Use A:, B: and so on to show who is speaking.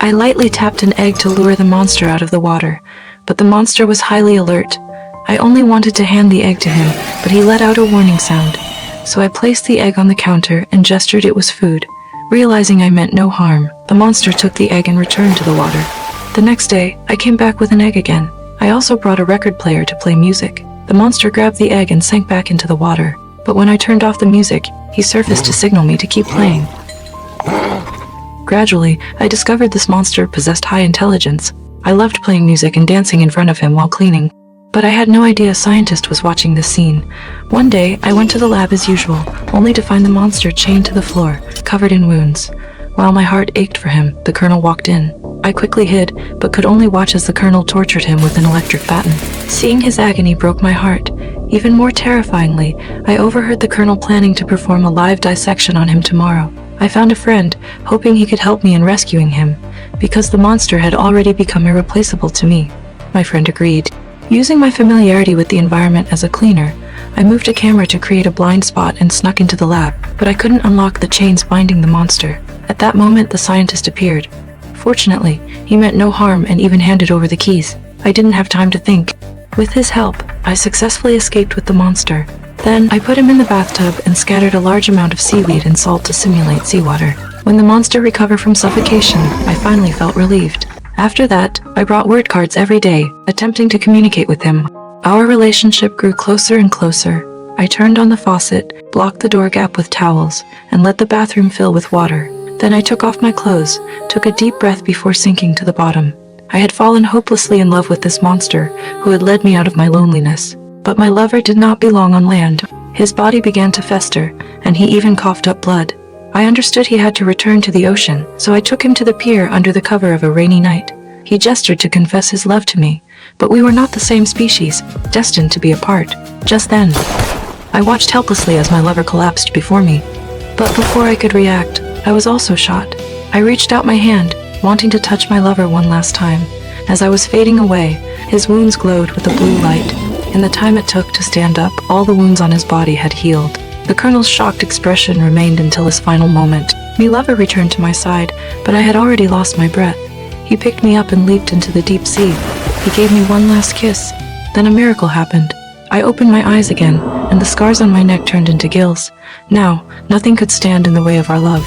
A: I lightly tapped an egg to lure the monster out of the water, but the monster was highly alert. I only wanted to hand the egg to him, but he let out a warning sound. So I placed the egg on the counter and gestured it was food. Realizing I meant no harm, the monster took the egg and returned to the water. The next day, I came back with an egg again. I also brought a record player to play music. The monster grabbed the egg and sank back into the water, but when I turned off the music, he surfaced to signal me to keep playing. Gradually, I discovered this monster possessed high intelligence. I loved playing music and dancing in front of him while cleaning. But I had no idea a scientist was watching this scene. One day, I went to the lab as usual, only to find the monster chained to the floor, covered in wounds. While my heart ached for him, the colonel walked in. I quickly hid, but could only watch as the colonel tortured him with an electric baton. Seeing his agony broke my heart. Even more terrifyingly, I overheard the colonel planning to perform a live dissection on him tomorrow. I found a friend, hoping he could help me in rescuing him, because the monster had already become irreplaceable to me. My friend agreed. Using my familiarity with the environment as a cleaner, I moved a camera to create a blind spot and snuck into the lab, but I couldn't unlock the chains binding the monster. At that moment, the scientist appeared. Fortunately, he meant no harm and even handed over the keys. I didn't have time to think. With his help, I successfully escaped with the monster. Then, I put him in the bathtub and scattered a large amount of seaweed and salt to simulate seawater. When the monster recovered from suffocation, I finally felt relieved. After that, I brought word cards every day, attempting to communicate with him. Our relationship grew closer and closer. I turned on the faucet, blocked the door gap with towels, and let the bathroom fill with water. Then I took off my clothes, took a deep breath before sinking to the bottom. I had fallen hopelessly in love with this monster, who had led me out of my loneliness. But my lover did not belong on land. His body began to fester, and he even coughed up blood. I understood he had to return to the ocean, so I took him to the pier under the cover of a rainy night. He gestured to confess his love to me, but we were not the same species, destined to be apart. Just then, I watched helplessly as my lover collapsed before me. But before I could react, I was also shot. I reached out my hand, wanting to touch my lover one last time. As I was fading away, his wounds glowed with a blue light. In the time it took to stand up, all the wounds on his body had healed. The colonel's shocked expression remained until his final moment. My lover returned to my side, but I had already lost my breath. He picked me up and leaped into the deep sea. He gave me one last kiss. Then a miracle happened. I opened my eyes again, and the scars on my neck turned into gills. Now, nothing could stand in the way of our love.